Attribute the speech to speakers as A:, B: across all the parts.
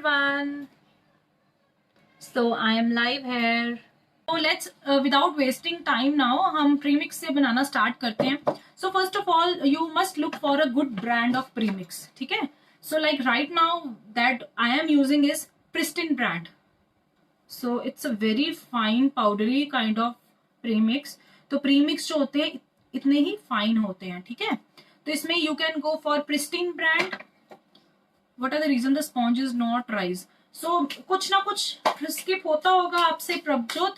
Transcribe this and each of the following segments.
A: everyone. So I am live here. So let's without wasting time now हम premix से बनाना start करते हैं. So first of all you must look for a good brand of premix. ठीक है? So like right now that I am using is Pristine brand. So it's a very fine powdery kind of premix. तो premix जो होते हैं इतने ही fine होते हैं. ठीक है? तो इसमें you can go for Pristine brand. What are the reason the sponge is not rise? So कुछ ना कुछ स्किप होता होगा आपसे प्रभजोत,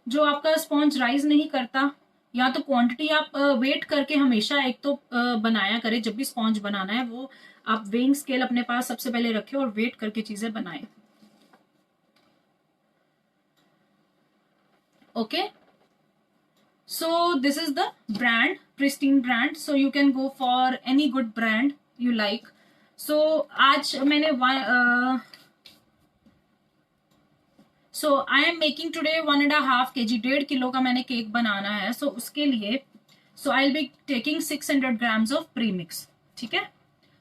A: जो आपका स्पॉन्ज राइज नहीं करता, या तो क्वांटिटी आप वेट करके हमेशा एक तो बनाया करें. जब भी स्पॉन्ज बनाना है वो आप वेइंग स्केल अपने पास सबसे पहले रखें और वेट करके चीजें बनाएं. Okay, so this is the brand, Pristine brand. So you can go for any good brand you like. So आज मैंने so I am making today 1.5 kg, 1.5 kilo का मैंने केक बनाना है. So उसके लिए so I'll be taking 600 grams of premix. ठीक है?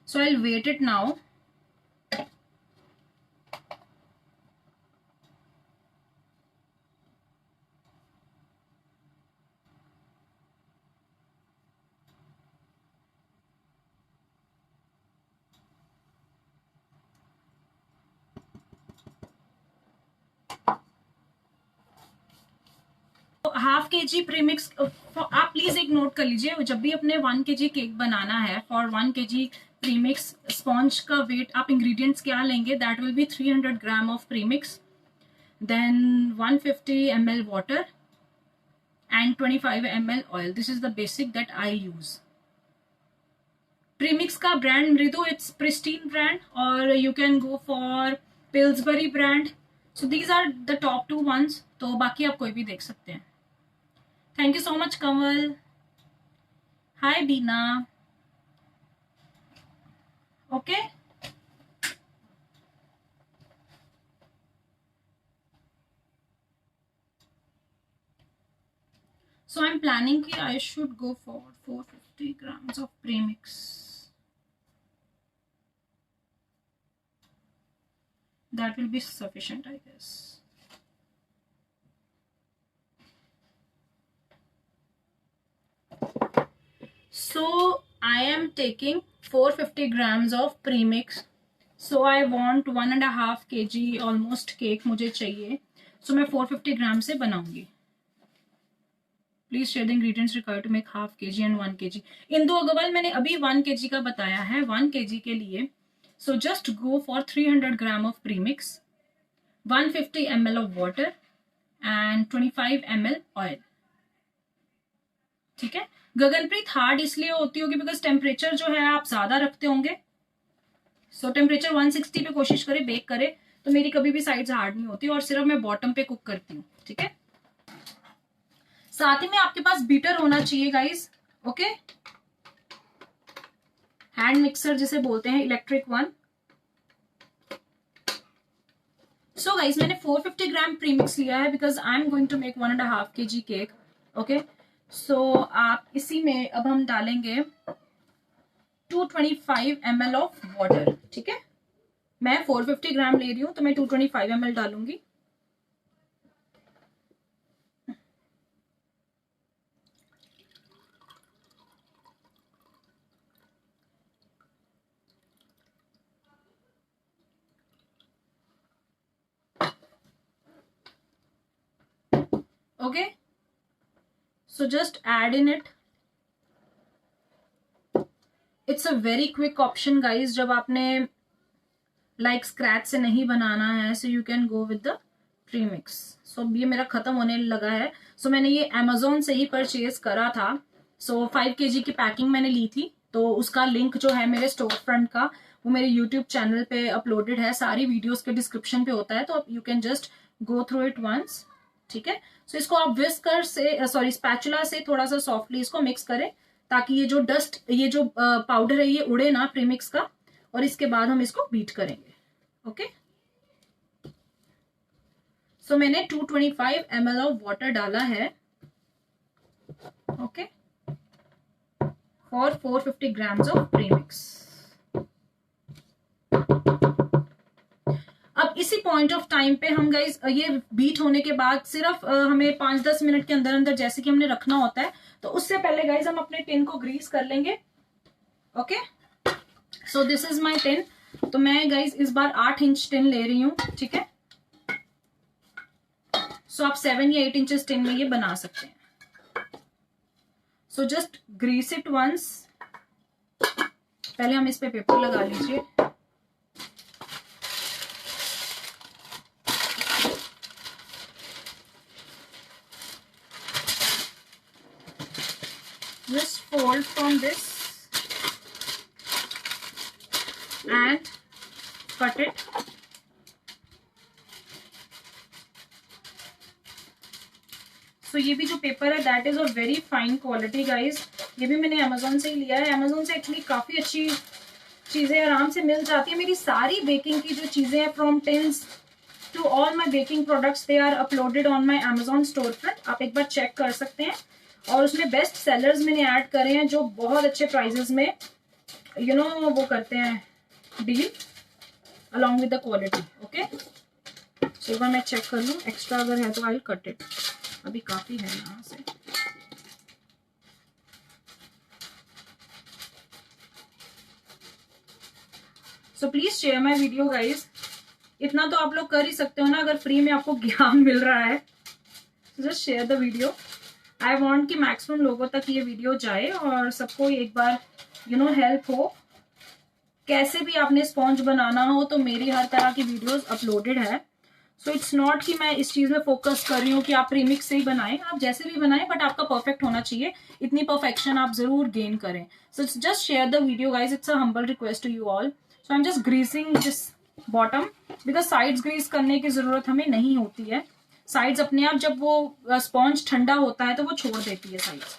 A: So I'll weight it now. Half के जी प्रीमिक्स आप प्लीज एक नोट कर लीजिए. जब भी अपने 1 kg केक बनाना है, फॉर 1 kg प्रीमिक्स स्पॉन्ज का वेट आप इंग्रेडिएंट्स क्या लेंगे, that will be 300 gram of premix, then 150 ml water and 25 ml oil. This is the basic that I use. Premix का brand Mridu, it's pristine brand, और you can go for Pillsbury brand. So these are the top 2 ones. तो बाकी आप कोई भी देख सकते हैं. Thank you so much, Kamal. Hi, Beena. Okay. So I'm planning कि I should go for 450 grams of premix. That will be sufficient, I guess. So I am taking 450 grams of premix. So I want 1.5 kg almost cake मुझे चाहिए. So मैं 450 ग्राम से बनाऊंगी. Please share the ingredients required to make half kg and 1 kg. Indu Agarwal मैंने अभी 1 kg का बताया है. 1 kg के लिए so just go for 300 gram of premix, 150 ml of water and 25 ml oil. ठीक है? गगनप्रीत हार्ड इसलिए होती होगी बिकॉज टेम्परेचर जो है आप ज्यादा रखते होंगे. सो टेम्परेचर 160 पे कोशिश करे बेक करे. तो मेरी कभी भी साइड्स हार्ड नहीं होती और सिर्फ मैं बॉटम पे कुक करती हूँ. ठीक है? साथ ही में आपके पास बीटर होना चाहिए गाइस. ओके, हैंड मिक्सर जिसे बोलते हैं, इलेक्ट्रिक वन. सो गाइस मैंने 450 ग्राम प्रीमिक्स लिया है because I am going to make 1.5 kg cake. Okay, so आप इसी में अब हम डालेंगे 225 ml ऑफ वाटर. ठीक है? मैं 450 ग्राम ले रही हूं तो मैं 225 ml डालूंगी. Okay, so just add in it. It's a very quick option guys. जब आपने like scratch से नहीं बनाना है so you can go with the premix. So ये मेरा खत्म होने लगा है. So मैंने ये Amazon से ही परचेज करा था. So 5 kg की पैकिंग मैंने ली थी. तो उसका लिंक जो है मेरे स्टोर फ्रंट का वो मेरे यूट्यूब चैनल पे अपलोडेड है. सारी वीडियोस के डिस्क्रिप्शन पे होता है तो you can just go through it once. ठीक है? सो इसको आप विस्कर से स्पैचुला से थोड़ा सा सॉफ्टली इसको मिक्स करें ताकि ये जो डस्ट, ये जो पाउडर है ये उड़े ना प्रीमिक्स का. और इसके बाद हम इसको बीट करेंगे. ओके, सो मैंने 225 ml ऑफ वाटर डाला है. Okay, for 450 grams of premix. Point of time पे हम गाइज ये बीट होने के बाद सिर्फ हमें 5-10 मिनट के अंदर अंदर जैसे कि हमने रखना होता है, तो उससे पहले गाइज हम अपने टिन को ग्रीस कर लेंगे। Okay, so this is my tin. तो मैं गाइज इस बार 8 इंच टिन ले रही हूँ, ठीक है। सो आप 7 या 8 इंचेस टिन में ये बना सकते हैं। So just grease it once. पहले हम इस पे पेपर लगा लीजिए। Just fold from this and cut it. So ये भी जो पेपर है that is of very fine quality guys. ये भी मैंने अमेजोन से ही लिया है। अमेजोन से एक्चुअली काफी अच्छी चीजें आराम से मिल जाती है। मेरी सारी बेकिंग की जो चीजें हैं from tins to all my baking products they are uploaded on my Amazon store front. आप एक बार चेक कर सकते हैं। और उसमें बेस्ट सेलर्स मैंने ऐड करे हैं जो बहुत अच्छे प्राइजेस में वो करते हैं deal along with the quality. Okay, so एक बार मैं चेक कर लूँ, एक्स्ट्रा अगर है तो आई विल कट इट। अभी काफी है यहाँ से। So please share my video guys. इतना तो आप लोग कर ही सकते हो ना, अगर फ्री में आपको ज्ञान मिल रहा है। Just share the video. I want कि मैक्सिमम लोगों तक ये वीडियो जाए और सबको एक बार हेल्प हो। कैसे भी आपने स्पॉन्ज बनाना हो तो मेरी हर तरह की वीडियोस अपलोडेड है। सो इट्स नॉट कि मैं इस चीज में फोकस कर रही हूँ कि आप प्रीमिक्स से ही बनाएं, आप जैसे भी बनाएं बट आपका परफेक्ट होना चाहिए। इतनी परफेक्शन आप जरूर गेन करें। So it's just share the video guys, it's a humble request to you all. So I am just greasing this bottom because sides grease करने की जरूरत हमें नहीं होती है। साइड्स अपने आप जब वो स्पॉन्ज ठंडा होता है तो वो छोड़ देती है sides.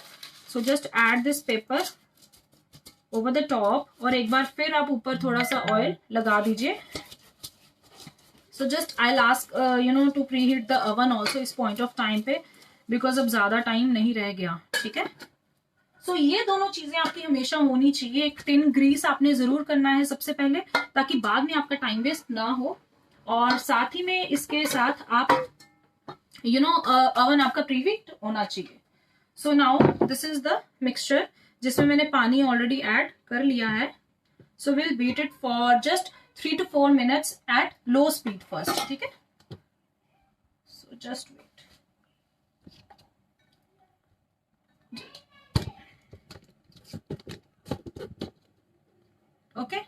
A: So just add this paper over the top और एक बार फिर आप ऊपर थोड़ा सा ऑयल लगा दीजिए। So just I last to preheat the oven also इस पॉइंट ऑफ टाइम पे, बिकॉज अब ज्यादा टाइम नहीं रह गया, ठीक है। सो ये दोनों चीजें आपकी हमेशा होनी चाहिए। एक टिन ग्रीस आपने जरूर करना है सबसे पहले, ताकि बाद में आपका टाइम वेस्ट ना हो। और साथ ही में इसके साथ आप अवन आपका प्रीहीट होना चाहिए। So now this is the mixture जिसमें मैंने पानी ऑलरेडी ऐड कर लिया है। So will beat it for just 3 to 4 minutes at low speed first, ठीक है। So just wait. ओके,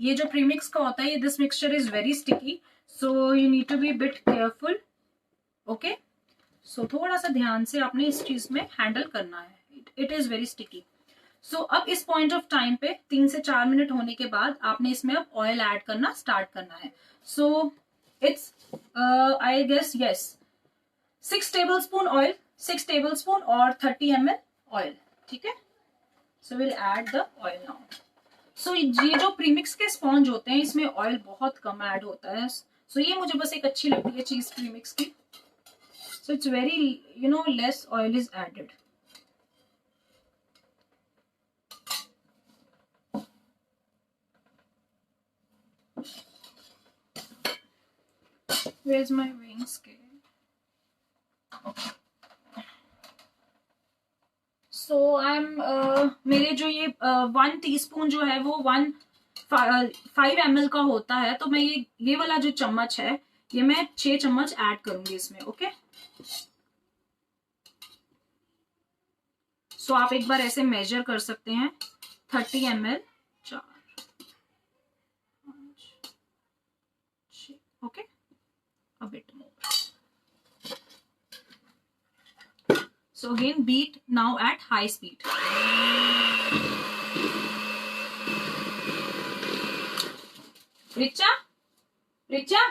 A: ये जो प्रीमिक्स का होता है, this mixture is very sticky, so you need to be bit careful. Okay, so थोड़ा सा ध्यान से आपने इस चीज में हैंडल करना है। It is very sticky. So अब इस पॉइंट ऑफ टाइम पे 3 से 4 मिनट होने के बाद आपने इसमें अब ऑयल ऐड करना स्टार्ट करना है। So it's I guess yes 6 tablespoon oil, 6 tablespoon और 30 ml ऑयल, ठीक है। So will add the oil now. So ये जो प्रीमिक्स के स्पॉन्ज होते हैं इसमें ऑयल बहुत कम ऐड होता है। सो ये मुझे बस एक अच्छी लगती है चीज प्रीमिक्स की। So it's very less oil is added. Where is my weighing scale? Okay. So I am मेरे जो ये 1 टीस्पून जो है वो 5 ml का होता है, तो मैं ये वाला जो चम्मच है ये मैं 6 चम्मच ऐड करूंगी इसमें। ओके, सो आप एक बार ऐसे मेजर कर सकते हैं। 30 ml 4 5 6। Okay, a bit more. So again beat now at high speed. Richa, Richa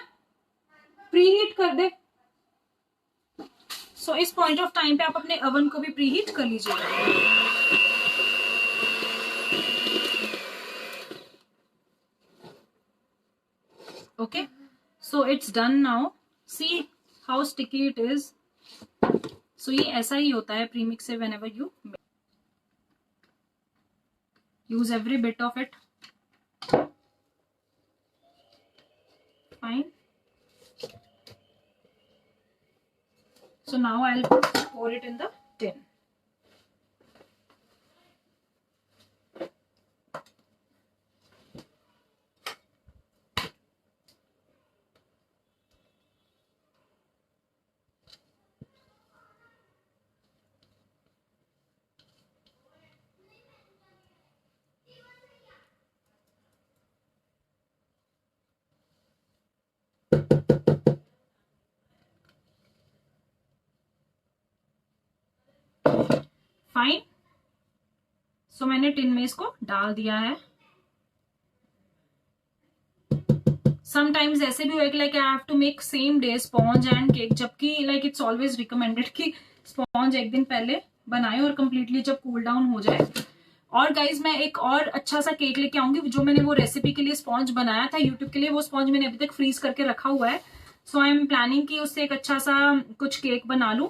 A: pre heat कर दे। सो इस पॉइंट ऑफ टाइम पे आप अपने ओवन को भी प्री हीट कर लीजिएगा। Okay, so it's done now. See how sticky it is. So ये ऐसा ही होता है प्रीमिक्स से, whenever you use every bit of it. Fine. So now I'll pour it in the tin. Fine. So मैंने tin में इसको डाल दिया है। समटाइम्स ऐसे भी होगा like I have to make same day sponge and cake, जबकि लाइक इट्स ऑलवेज रिकमेंडेड कि स्पॉन्ज एक दिन पहले बनाए और कंप्लीटली जब कूल डाउन हो जाए। और गाइज मैं एक और अच्छा सा केक लेके आऊंगी, जो मैंने वो रेसिपी के लिए स्पॉन्ज बनाया था यूट्यूब के लिए, वो स्पॉन्ज मैंने अभी तक फ्रीज करके रखा हुआ है। सो आई एम प्लानिंग कि उससे एक अच्छा सा कुछ केक बना लूं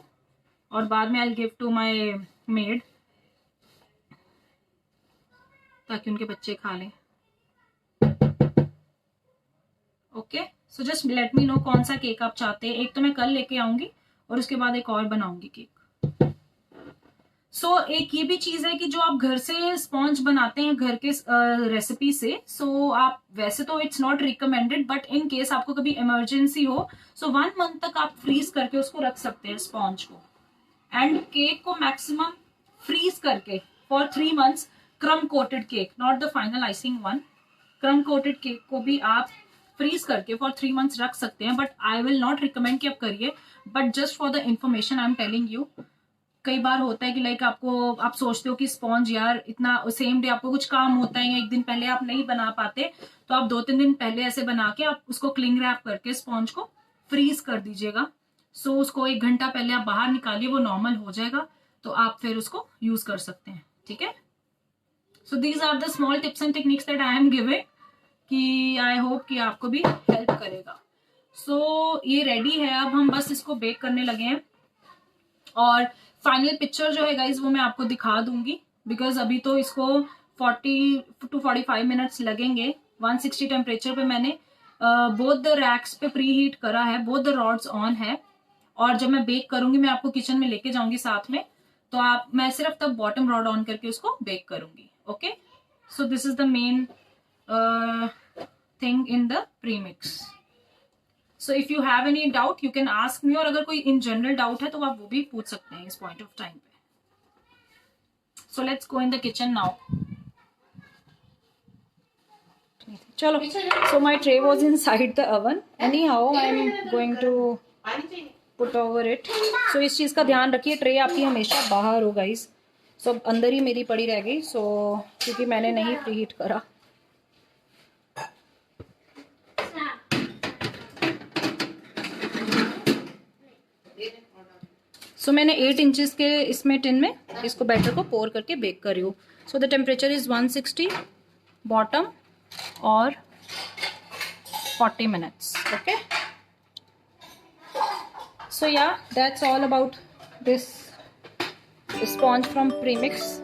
A: और बाद में I give to my maid, ताकि उनके बच्चे खा लें। Okay, so just let me know कौन सा केक आप चाहते हैं। एक तो मैं कल लेके आऊंगी और उसके बाद एक और बनाऊंगी केक। सो एक ये भी चीज है कि जो आप घर से स्पॉन्ज बनाते हैं घर के रेसिपी से, सो आप वैसे तो it's not recommended, but in case आपको कभी इमरजेंसी हो सो 1 मंथ तक आप फ्रीज करके उसको रख सकते हैं स्पॉन्ज को। एंड केक को मैक्सिमम फ्रीज करके फॉर 3 मंथ्स, क्रम coated cake, not the final icing one, क्रम कोटेड केक को भी आप फ्रीज करके फॉर 3 मंथ्स रख सकते हैं। But I will not recommend कि आप करिए, but just for the information I am telling you. कई बार होता है कि लाइक आप सोचते हो कि स्पॉन्ज यार इतना सेम डे आपको कुछ काम होता है या एक दिन पहले आप नहीं बना पाते, तो आप 2-3 दिन पहले ऐसे बना के आप उसको क्लिंग रैप करके स्पॉन्ज को फ्रीज कर दीजिएगा। सो उसको 1 घंटा पहले आप बाहर निकालिए, वो नॉर्मल हो जाएगा, तो आप फिर उसको यूज कर सकते हैं। ठीक है, so these are the small tips and techniques that I am giving, कि आई होप कि आपको भी हेल्प करेगा। सो ये रेडी है, अब हम बस इसको बेक करने लगे हैं। और फाइनल पिक्चर जो है गाइज वो मैं आपको दिखा दूंगी, बिकॉज अभी तो इसको 40 to 45 मिनट्स लगेंगे। 160 टेम्परेचर पे मैंने बोथ द रैक्स पे प्री हीट करा है, बोथ द रॉड्स ऑन है। और जब मैं बेक करूंगी मैं आपको किचन में लेके जाऊंगी साथ में, तो मैं सिर्फ तब बॉटम रॉड ऑन करके उसको बेक करूंगी। Okay, so this is the main thing in the premix. So if you have any doubt you can ask me, और अगर कोई इन जनरल डाउट है तो आप वो भी पूछ सकते हैं इस पॉइंट ऑफ टाइम पे। So let's go in the kitchen now. चलो, so my tray was inside the oven, anyhow I am going to put over it. So इस चीज का ध्यान रखिए, ट्रे आपकी हमेशा बाहर हो गाइस। सो अंदर ही मेरी पड़ी रह गई, सो क्योंकि मैंने नहीं प्री हीट करा। सो मैंने 8 इंचेस के इसमें टिन में इसको बैटर को पोर करके बेक कर रही हूँ। So the temperature is 160 bottom और 40 मिनट्स। ओके, सो या that's all about this sponge from premix.